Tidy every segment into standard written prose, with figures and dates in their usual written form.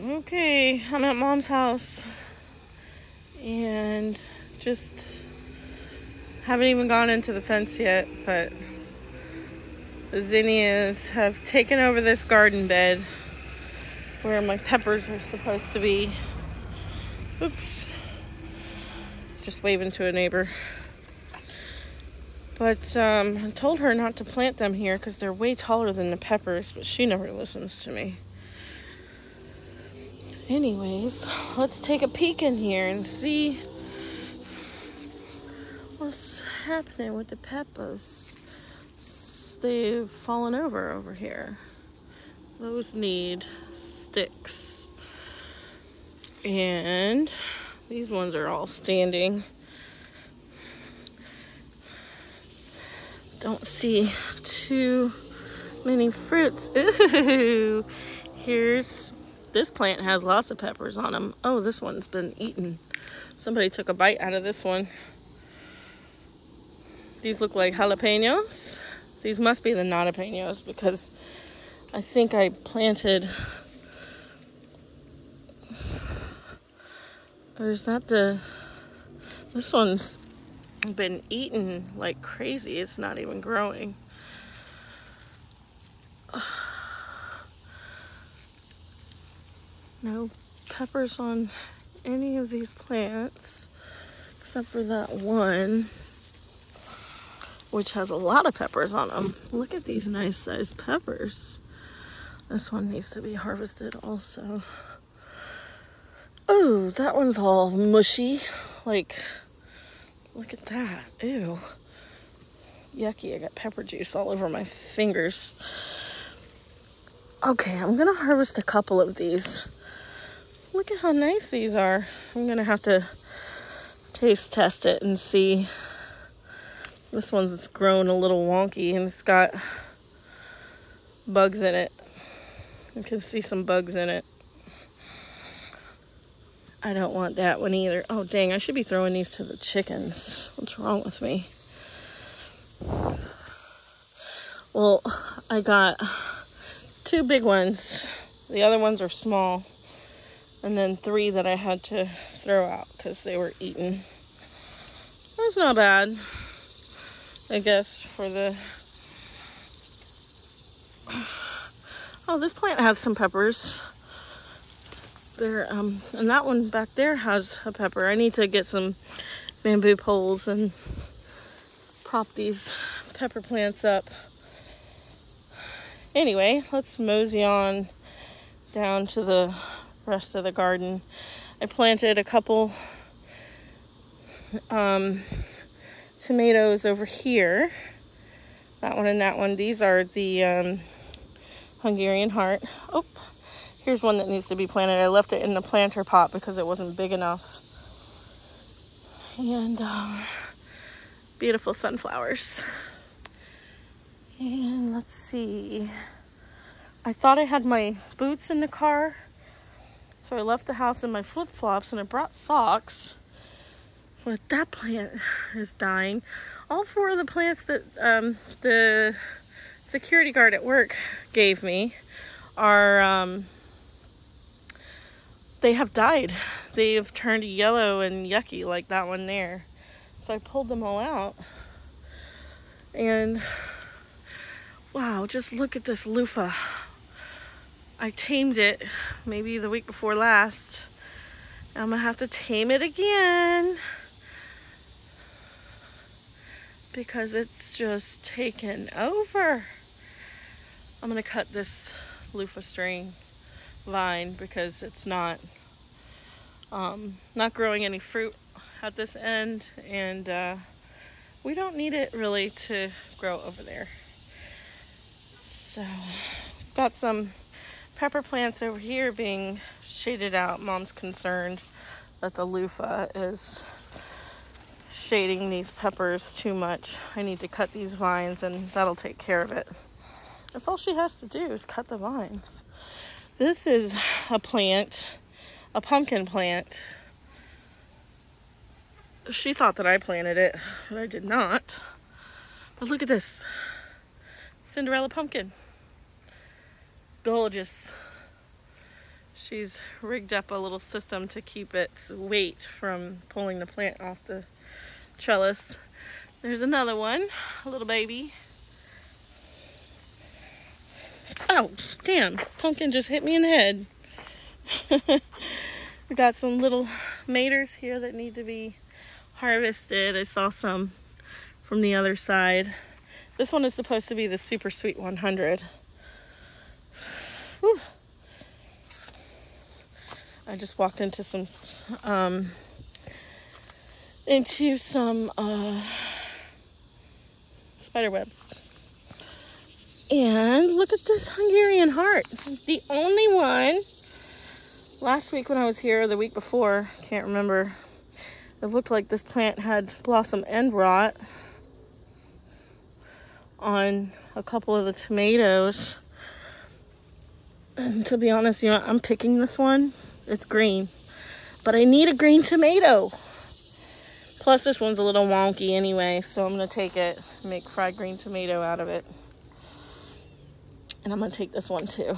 Okay, I'm at Mom's house and just haven't even gone into the fence yet, but the zinnias have taken over this garden bed where my peppers are supposed to be. Oops. Just waving to a neighbor. But I told her not to plant them here because they're way taller than the peppers, but she never listens to me. Anyways, let's take a peek in here and see what's happening with the peppers. They've fallen over here. Those need sticks. And these ones are all standing. Don't see too many fruits. Ooh, this plant has lots of peppers on them. Oh, this one's been eaten. Somebody took a bite out of this one. These look like jalapenos. These must be the jalapenos because I think I planted, or is that this one's been eaten like crazy. It's not even growing. No peppers on any of these plants except for that one, which has a lot of peppers on them. Look at these nice sized peppers. This one needs to be harvested also. Oh, that one's all mushy. Like, look at that. Ew. Yucky, I got pepper juice all over my fingers. Okay, I'm gonna harvest a couple of these. Look at how nice these are. I'm gonna have to taste test it and see. This one's grown a little wonky and it's got bugs in it. You can see some bugs in it. I don't want that one either. Oh, dang, I should be throwing these to the chickens. What's wrong with me? Well, I got 2 big ones. The other ones are small. And then 3 that I had to throw out because they were eaten. That's not bad, I guess, for the... Oh, this plant has some peppers. And that one back there has a pepper. I need to get some bamboo poles and prop these pepper plants up. Anyway, let's mosey on down to the rest of the garden. I planted a couple tomatoes over here. That one and that one. These are the Hungarian heart. Oh, here's one that needs to be planted. I left it in the planter pot because it wasn't big enough. And beautiful sunflowers. And let's see. I thought I had my boots in the car, so I left the house in my flip-flops and I brought socks. But that plant is dying. All 4 of the plants that the security guard at work gave me are, they have died. They have turned yellow and yucky like that one there. So I pulled them all out. And wow, just look at this loofah. I tamed it maybe the week before last. I'm gonna have to tame it again because it's just taken over. I'm gonna cut this loofah string vine because it's not growing any fruit at this end, and we don't need it really to grow over there. So got some pepper plants over here being shaded out. Mom's concerned that the loofah is shading these peppers too much. I need to cut these vines and that'll take care of it. That's all she has to do is cut the vines. This is a plant, a pumpkin plant. She thought that I planted it, but I did not. But look at this. Cinderella pumpkin. Gorgeous. She's rigged up a little system to keep its weight from pulling the plant off the trellis. There's another one, a little baby. Oh, damn, pumpkin just hit me in the head. We got some little maters here that need to be harvested. I saw some from the other side. This one is supposed to be the super sweet 100. Whew. I just walked into some spider webs. And look at this Hungarian heart. The only one. Last week when I was here, or the week before, can't remember, it looked like this plant had blossom end rot on a couple of the tomatoes. And to be honest, you know, I'm picking this one. It's green, but I need a green tomato. Plus this one's a little wonky anyway, so I'm gonna take it, make fried green tomato out of it. And I'm gonna take this one too.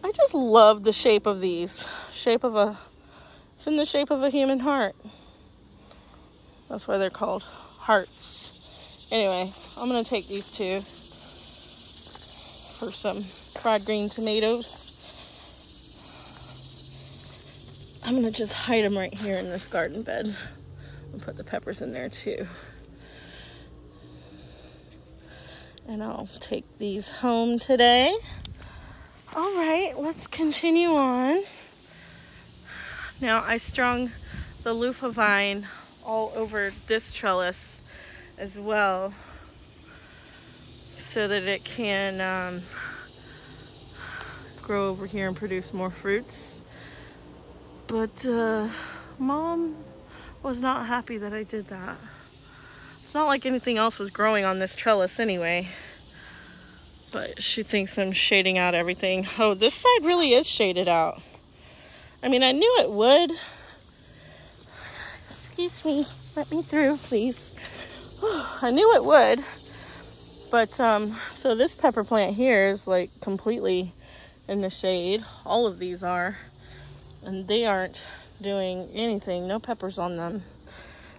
I just love the shape of these. It's in the shape of a human heart. That's why they're called hearts. Anyway, I'm gonna take these two for some fried green tomatoes. I'm gonna just hide them right here in this garden bed. I'll put the peppers in there too. And I'll take these home today. All right, let's continue on. Now I strung the loofah vine all over this trellis as well so that it can grow over here and produce more fruits. But Mom was not happy that I did that. It's not like anything else was growing on this trellis anyway. But she thinks I'm shading out everything. Oh, this side really is shaded out. I mean, I knew it would. Excuse me. Let me through, please. I knew it would. But, so this pepper plant here is like completely in the shade. All of these are. And they aren't doing anything. No peppers on them.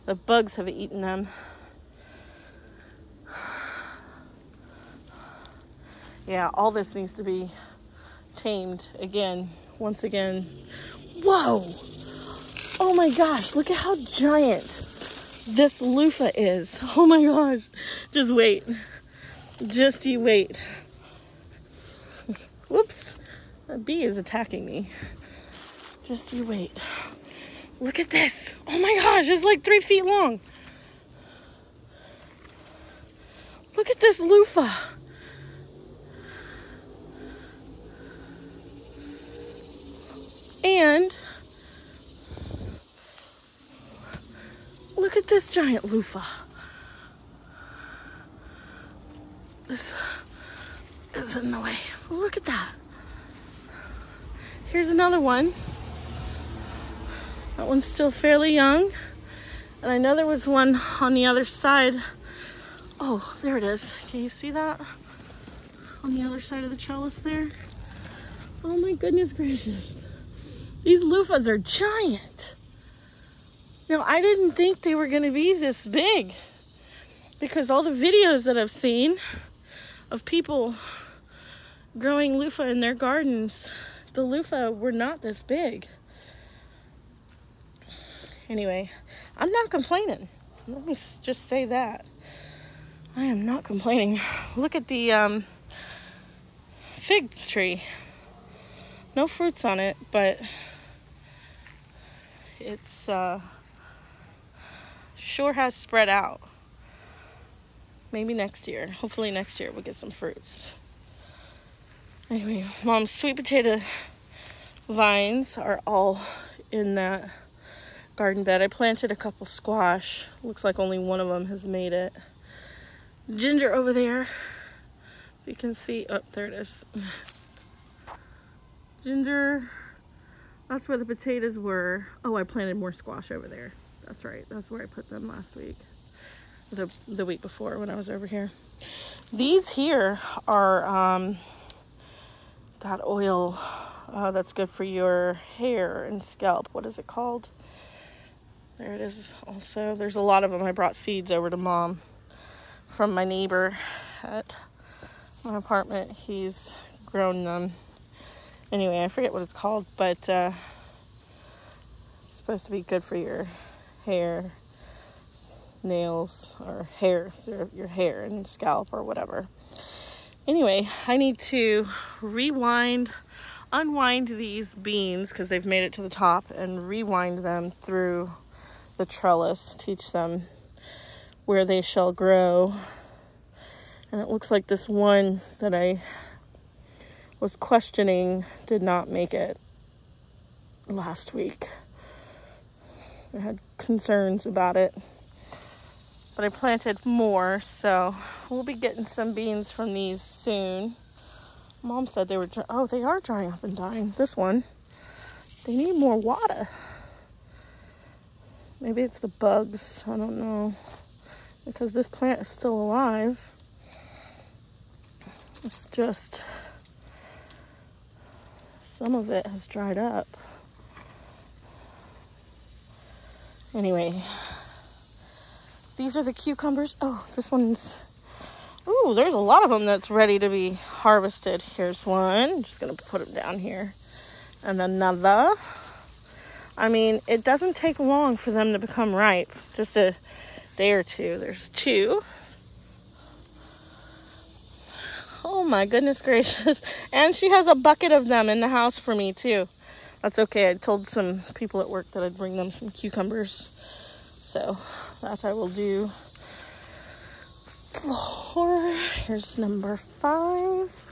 The bugs have eaten them. Yeah, all this needs to be tamed again, once again. Whoa! Oh my gosh, look at how giant this loofah is. Oh my gosh. Just wait. Just you wait. Whoops. A bee is attacking me. Just you wait. Look at this. Oh my gosh, it's like 3 feet long. Look at this loofah. And look at this giant loofah. This is in the way. Look at that. Here's another one. That one's still fairly young. And I know there was one on the other side. Oh, there it is. Can you see that? On the other side of the trellis there. Oh my goodness gracious. These loofahs are giant. Now, I didn't think they were going to be this big because all the videos that I've seen of people growing loofah in their gardens, the loofah were not this big. Anyway, I'm not complaining. Let me just say that. I am not complaining. Look at the fig tree. No fruits on it, but it's sure has spread out. Maybe next year. Hopefully next year we'll get some fruits. Anyway, Mom's sweet potato vines are all in that garden bed. I planted a couple squash. Looks like only one of them has made it. Ginger over there. You can see, oh, there it is. Ginger, that's where the potatoes were. Oh, I planted more squash over there. That's right, that's where I put them last week. The week before when I was over here. These here are that oil that's good for your hair and scalp. What is it called? There it is also. There's a lot of them. I brought seeds over to Mom from my neighbor at my apartment. He's grown them. Anyway, I forget what it's called, but it's supposed to be good for your hair, nails, or hair, your hair and scalp or whatever. Anyway, I need to unwind these beans because they've made it to the top, and rewind them through the trellis, teach them where they shall grow. And it looks like this one that I was questioning did not make it last week. I had concerns about it, but I planted more, so we'll be getting some beans from these soon. Mom said they were they are drying up and dying. This one, they need more water. Maybe it's the bugs, I don't know, because this plant is still alive. It's just some of it has dried up. Anyway, these are the cucumbers. Oh, this one's, ooh, there's a lot of them that's ready to be harvested. Here's one. I'm just going to put them down here. And another. I mean, it doesn't take long for them to become ripe. Just a day or two. There's two. Oh my goodness gracious. And she has a bucket of them in the house for me too. That's okay. I told some people at work that I'd bring them some cucumbers. So that I will do. Here's number 5.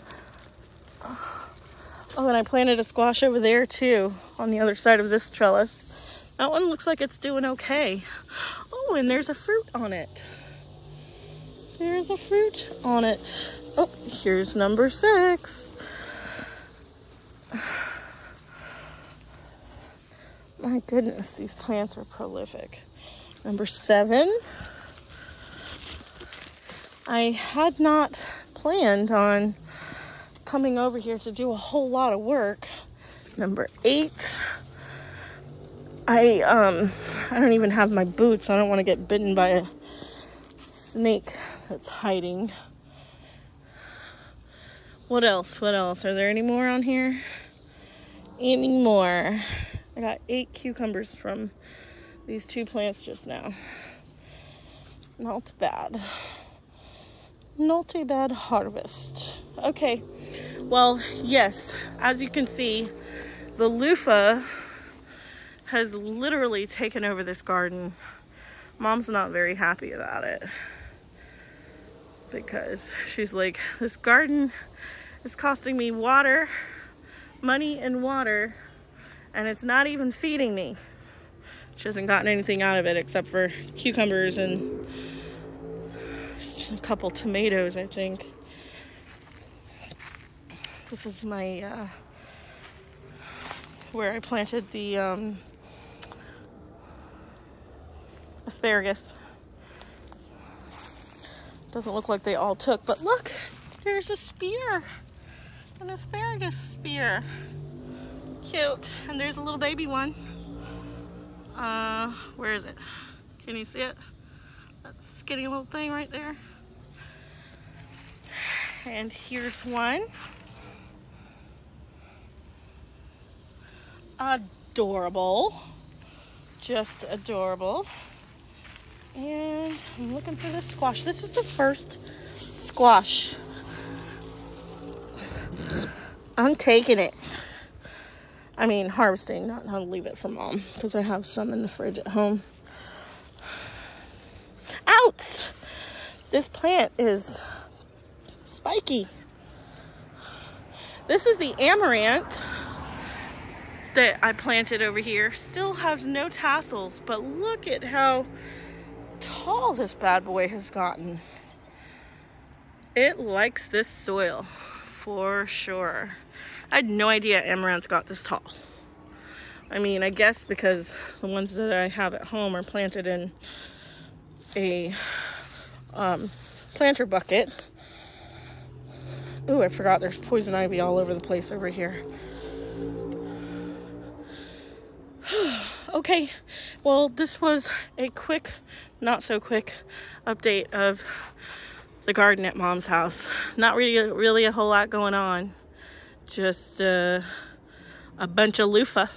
Oh, and I planted a squash over there too, on the other side of this trellis. That one looks like it's doing okay. Oh, and there's a fruit on it. There's a fruit on it. Oh, here's number 6. My goodness, these plants are prolific. Number 7. I had not planned on coming over here to do a whole lot of work. Number 8. I don't even have my boots. I don't want to get bitten by a snake that's hiding. What else? What else? Are there any more on here? Any more? I got 8 cucumbers from these 2 plants just now. Not bad. Not a bad harvest. Okay. Well, yes, as you can see, the loofah has literally taken over this garden. Mom's not very happy about it because she's like, this garden is costing me money and water, and it's not even feeding me. She hasn't gotten anything out of it except for cucumbers and a couple tomatoes, I think. This is my where I planted the asparagus. Doesn't look like they all took, but look, there's a spear, an asparagus spear. Cute. And there's a little baby one. Where is it? Can you see it? That skinny little thing right there. And here's one. Adorable. Just adorable. And I'm looking for this squash. This is the first squash. I'm taking it. I mean, harvesting, not how to leave it for Mom, because I have some in the fridge at home. Ouch! This plant is spiky. This is the amaranth that I planted over here. Still has no tassels, but look at how tall this bad boy has gotten. It likes this soil for sure. I had no idea amaranth got this tall. I mean, I guess because the ones that I have at home are planted in a planter bucket. Ooh, I forgot there's poison ivy all over the place over here. Okay, well, this was a quick, not so quick update of the garden at Mom's house. Not really a whole lot going on. Just a bunch of loofah